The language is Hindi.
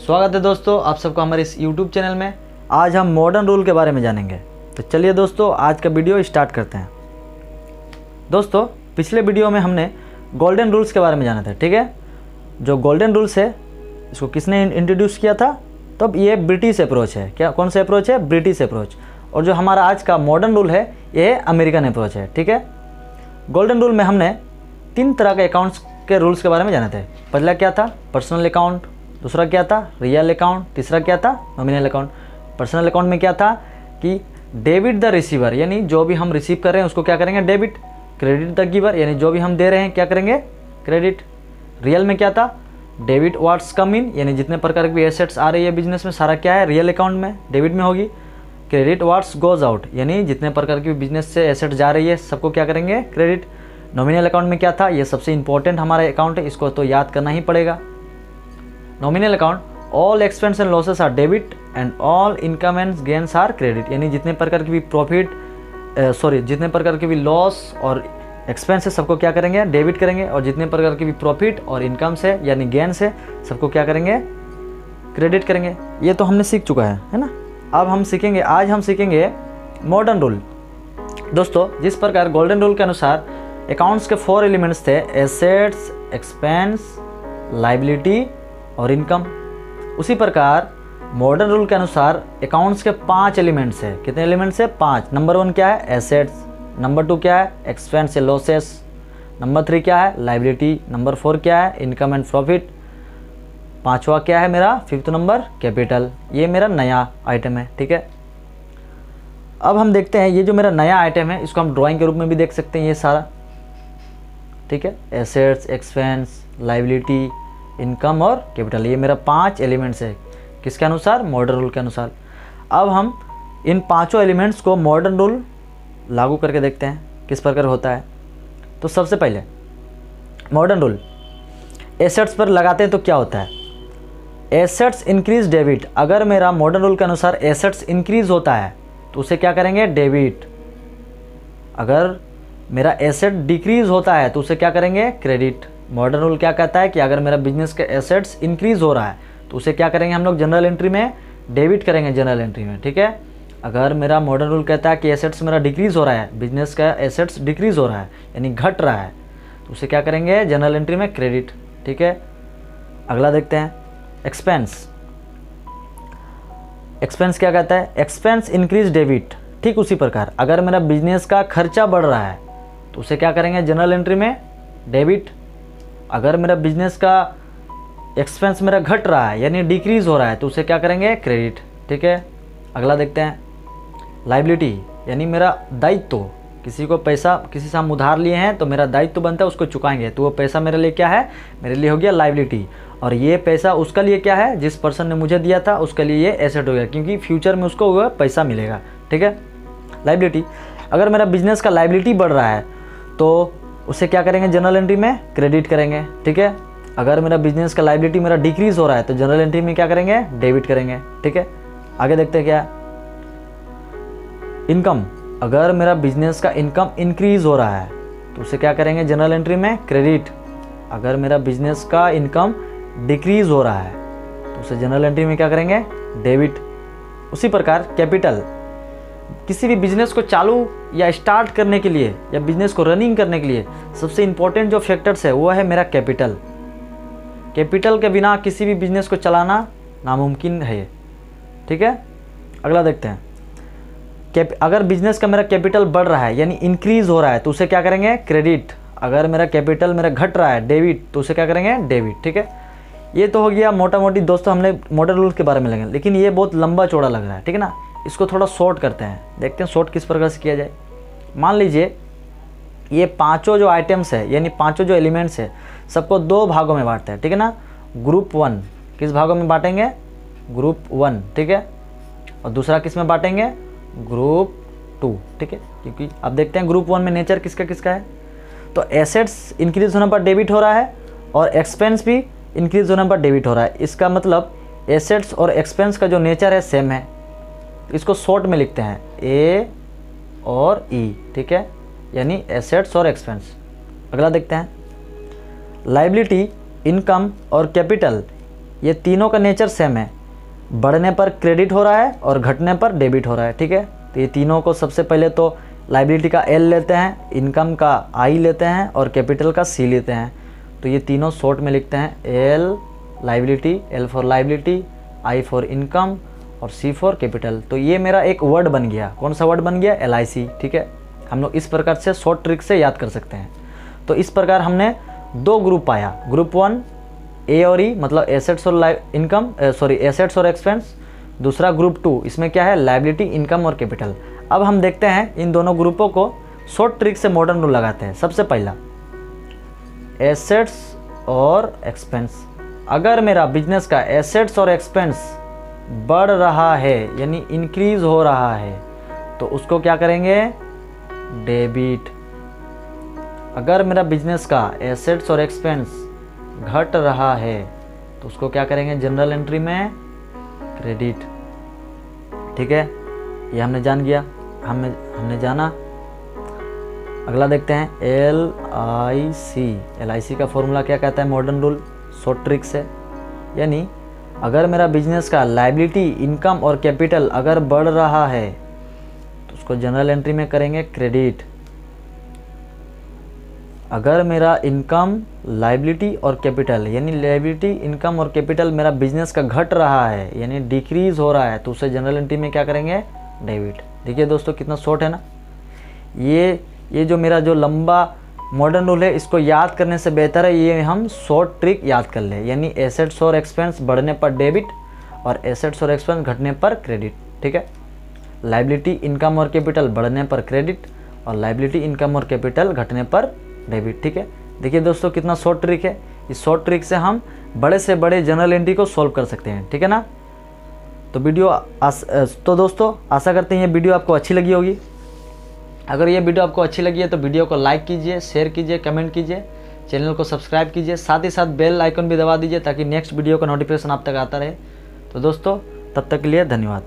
स्वागत है दोस्तों आप सबको हमारे इस YouTube चैनल में। आज हम मॉडर्न रूल के बारे में जानेंगे। तो चलिए दोस्तों आज का वीडियो स्टार्ट करते हैं। दोस्तों पिछले वीडियो में हमने गोल्डन रूल्स के बारे में जाना था, ठीक है। जो गोल्डन रूल्स है इसको किसने इंट्रोड्यूस किया था? तो अब ये ब्रिटिश अप्रोच है। क्या कौन सा अप्रोच है? British approach. और जो हमारा आज का मॉडर्न रूल है ये अमेरिकन अप्रोच है, ठीक है। गोल्डन रूल में हमने 3 तरह के अकाउंट्स के रूल्स के बारे में जाने थे। पहला क्या था? Personal account. दूसरा क्या था? Real account. तीसरा क्या था? Nominal account. पर्सनल अकाउंट में क्या था कि डेबिट द रिसीवर, यानी जो भी हम रिसीव कर रहे हैं उसको क्या करेंगे? डेबिट। क्रेडिट द गिवर, यानी जो भी हम दे रहे हैं क्या करेंगे? क्रेडिट। रियल में क्या था? डेबिट व्हाट्स कम इन, यानी जितने प्रकार की एसेट्स आ रही है बिजनेस में सारा क्या है? रियल अकाउंट में, डेबिट में होगी। क्रेडिट व्हाट्स गोज आउट, यानी जितने प्रकार की बिजनेस से एसेट जा रही है सबको क्या करेंगे? क्रेडिट। नॉमिनल अकाउंट में क्या था? ये सबसे इंपॉर्टेंट हमारा अकाउंट है, इसको तो याद करना ही पड़ेगा। Nominal account all expense and losses are debit and all income and gains are credit, यानी जितने प्रकार की भी जितने प्रकार की भी लॉस और एक्सपेंस है सबको क्या करेंगे? डेबिट करेंगे। और जितने प्रकार की भी प्रॉफिट और इनकम से यानी गेन से सबको क्या करेंगे? क्रेडिट करेंगे। ये तो हमने सीख चुका है ना। अब हम सीखेंगे, आज हम सीखेंगे मॉडर्न रूल। दोस्तों जिस प्रकार गोल्डन रूल के अनुसार अकाउंट्स के 4 एलिमेंट्स थे, एसेट्स, एक्सपेंस, लायबिलिटी और इनकम, उसी प्रकार मॉडर्न रूल के अनुसार अकाउंट्स के 5 एलिमेंट्स है। कितने एलिमेंट्स है? 5। नंबर 1 क्या है? एसेट्स। नंबर 2 क्या है? एक्सपेंस या लॉसेस। नंबर 3 क्या है? लायबिलिटी। नंबर 4 क्या है? Income and profit. 5वां क्या है मेरा? 5th number capital. ये मेरा नया आइटम है, ठीक है। अब हम देखते हैं ये जो मेरा नया आइटम है इसको हम ड्राइंग के रूप में भी देख सकते हैं, ये सारा, ठीक है। एसेट्स, एक्सपेंस, लायबिलिटी, इनकम और कैपिटल, ये मेरा 5 एलिमेंट्स है। किसके अनुसार? मॉडर्न रूल के अनुसार। अब हम इन 5 एलिमेंट्स को मॉडर्न रूल लागू करके देखते हैं किस प्रकार होता है। तो सबसे पहले मॉडर्न रूल एसेट्स पर लगाते हैं तो क्या होता है? Assets increase debit. अगर मेरा मॉडर्न रूल के अनुसार एसेट्स इंक्रीज होता है तो उसे क्या करेंगे? डेबिट। अगर मेरा एसेट डिक्रीज होता है तो उसे क्या करेंगे? क्रेडिट। मॉडर्न रूल क्या कहता है कि अगर मेरा बिजनेस के एसेट्स इंक्रीज हो रहा है तो उसे क्या करेंगे हम लोग? जनरल एंट्री में डेबिट करेंगे, जनरल एंट्री में, ठीक है। अगर मेरा मॉडर्न रूल कहता है कि एसेट्स मेरा डिक्रीज हो रहा है, बिजनेस का एसेट्स डिक्रीज हो रहा है यानी घट रहा है, तो उसे क्या करेंगे? जनरल एंट्री में क्रेडिट, ठीक है। अगला देखते हैं एक्सपेंस। एक्सपेंस क्या कहता है? Expense increase debit. ठीक उसी प्रकार अगर मेरा बिजनेस का खर्चा बढ़ रहा है तो उसे क्या करेंगे? जनरल एंट्री में डेबिट। अगर मेरा बिजनेस का एक्सपेंस मेरा घट रहा है यानी डिक्रीज हो रहा है तो उसे क्या करेंगे? क्रेडिट, ठीक है। अगला देखते हैं लायबिलिटी, यानी मेरा दायित्व। किसी को पैसा, किसी से हम उधार लिए हैं तो मेरा दायित्व बनता है उसको चुकाएंगे, तो वो पैसा मेरे लिए क्या है? मेरे लिए हो गया लायबिलिटी। और ये पैसा उसका लिए क्या है? जिस पर्सन ने मुझे दिया था उसके लिए ये एसेट हो गया, क्योंकि फ्यूचर में उसको वो पैसा मिलेगा, ठीक है। लायबिलिटी, अगर मेरा बिजनेस का लायबिलिटी बढ़ रहा है तो उसे क्या करेंगे? जनरल एंट्री में क्रेडिट करेंगे, ठीक है। अगर मेरा बिजनेस का लायबिलिटी मेरा डिक्रीज हो रहा है तो जनरल एंट्री में क्या करेंगे? डेबिट करेंगे, ठीक है। आगे देखते हैं क्या है इनकम। अगर मेरा बिजनेस का इनकम इंक्रीज हो रहा है तो उसे क्या करेंगे? जनरल एंट्री में क्रेडिट। अगर मेरा बिजनेस का इनकम डिक्रीज हो रहा है तो उसे जनरल एंट्री में क्या करेंगे? डेबिट। उसी प्रकार कैपिटल, किसी भी बिजनेस को चालू या स्टार्ट करने के लिए या बिजनेस को रनिंग करने के लिए सबसे इंपॉर्टेंट जो फैक्टर्स है वो है मेरा कैपिटल। कैपिटल के बिना किसी भी बिजनेस को चलाना नामुमकिन है, ठीक है। अगला देखते हैं अगर बिजनेस का मेरा कैपिटल बढ़ रहा है यानी इंक्रीज हो रहा है तो उसे क्या करेंगे? क्रेडिट। अगर मेरा कैपिटल मेरा घट रहा है, डेबिट, तो उसे क्या करेंगे? डेबिट, ठीक है। ये तो हो गया मोटा मोटी दोस्तों हमने मॉडर्न रूल के बारे में लेंगे, लेकिन ये बहुत लंबा चौड़ा लग रहा है, ठीक है ना। इसको थोड़ा शॉर्ट करते हैं, देखते हैं शॉर्ट किस प्रकार से किया जाए। मान लीजिए ये 5 जो आइटम्स है यानी 5 जो एलिमेंट्स है सबको 2 भागों में बांटते हैं, ठीक है ना। ग्रुप 1 किस भागों में बांटेंगे? ग्रुप 1, ठीक है। और दूसरा किस में बांटेंगे? ग्रुप 2, ठीक है। क्योंकि अब देखते हैं ग्रुप 1 में नेचर किसका किसका है। तो एसेट्स इंक्रीज होने पर डेबिट हो रहा है और एक्सपेंस भी इंक्रीज होने पर डेबिट हो रहा है। इसका मतलब एसेट्स और एक्सपेंस का जो नेचर है सेम है। इसको शॉर्ट में लिखते हैं ए और ई, ठीक है, यानी एसेट्स और एक्सपेंस। अगला देखते हैं लायबिलिटी, इनकम और कैपिटल ये तीनों का नेचर सेम है, बढ़ने पर क्रेडिट हो रहा है और घटने पर डेबिट हो रहा है, ठीक है। तो ये तीनों को सबसे पहले तो लाइबिलिटी का एल लेते हैं, इनकम का आई लेते हैं और कैपिटल का सी लेते हैं। तो ये तीनों शॉर्ट में लिखते हैं, L liability, L for liability, I for income और सी फॉर कैपिटल। तो ये मेरा एक वर्ड बन गया। कौन सा वर्ड बन गया? LIC, ठीक है। हम लोग इस प्रकार से शॉर्ट ट्रिक से याद कर सकते हैं। तो इस प्रकार हमने दो ग्रुप पाया, ग्रुप 1 ए और ई मतलब एसेट्स और इनकम, एसेट्स और एक्सपेंस। दूसरा ग्रुप 2, इसमें क्या है? लाइबिलिटी, इनकम और कैपिटल। अब हम देखते हैं इन दोनों ग्रुपों को शॉर्ट ट्रिक से मॉडर्न रूल लगाते हैं। सबसे पहला एसेट्स और एक्सपेंस। अगर मेरा बिजनेस का एसेट्स और एक्सपेंस बढ़ रहा है यानी इंक्रीज हो रहा है तो उसको क्या करेंगे? डेबिट। अगर मेरा बिजनेस का एसेट्स और एक्सपेंस घट रहा है तो उसको क्या करेंगे? जनरल एंट्री में क्रेडिट, ठीक है। ये हमने जान गया, हमने जाना। अगला देखते हैं LIC का फॉर्मूला क्या कहता है मॉडर्न रूल शॉर्ट ट्रिक से? यानी अगर मेरा बिजनेस का लाइबिलिटी, इनकम और कैपिटल अगर बढ़ रहा है तो उसको जनरल एंट्री में करेंगे क्रेडिट। अगर मेरा इनकम, लाइबिलिटी और कैपिटल यानी लाइबिलिटी, इनकम और कैपिटल मेरा बिजनेस का घट रहा है यानी डिक्रीज हो रहा है तो उसे जनरल एंट्री में क्या करेंगे? डेबिट। देखिए दोस्तों कितना शॉर्ट है ना। ये जो मेरा जो लंबा मॉडर्न रूल है इसको याद करने से बेहतर है ये हम शॉर्ट ट्रिक याद कर ले। यानी एसेट्स और एक्सपेंस बढ़ने पर डेबिट और एसेट्स और एक्सपेंस घटने पर क्रेडिट, ठीक है। लाइबिलिटी, इनकम और कैपिटल बढ़ने पर क्रेडिट और लाइबिलिटी, इनकम और कैपिटल घटने पर डेबिट, ठीक है। देखिए दोस्तों कितना शॉर्ट ट्रिक है। इस शॉर्ट ट्रिक से हम बड़े से बड़े जनरल एंट्री को सॉल्व कर सकते हैं, ठीक है ना। तो दोस्तों आशा करते हैं ये वीडियो आपको अच्छी लगी होगी। अगर ये वीडियो आपको अच्छी लगी है तो वीडियो को लाइक कीजिए, शेयर कीजिए, कमेंट कीजिए, चैनल को सब्सक्राइब कीजिए, साथ ही साथ बेल आइकन भी दबा दीजिए ताकि नेक्स्ट वीडियो का नोटिफिकेशन आप तक आता रहे। तो दोस्तों तब तक के लिए धन्यवाद।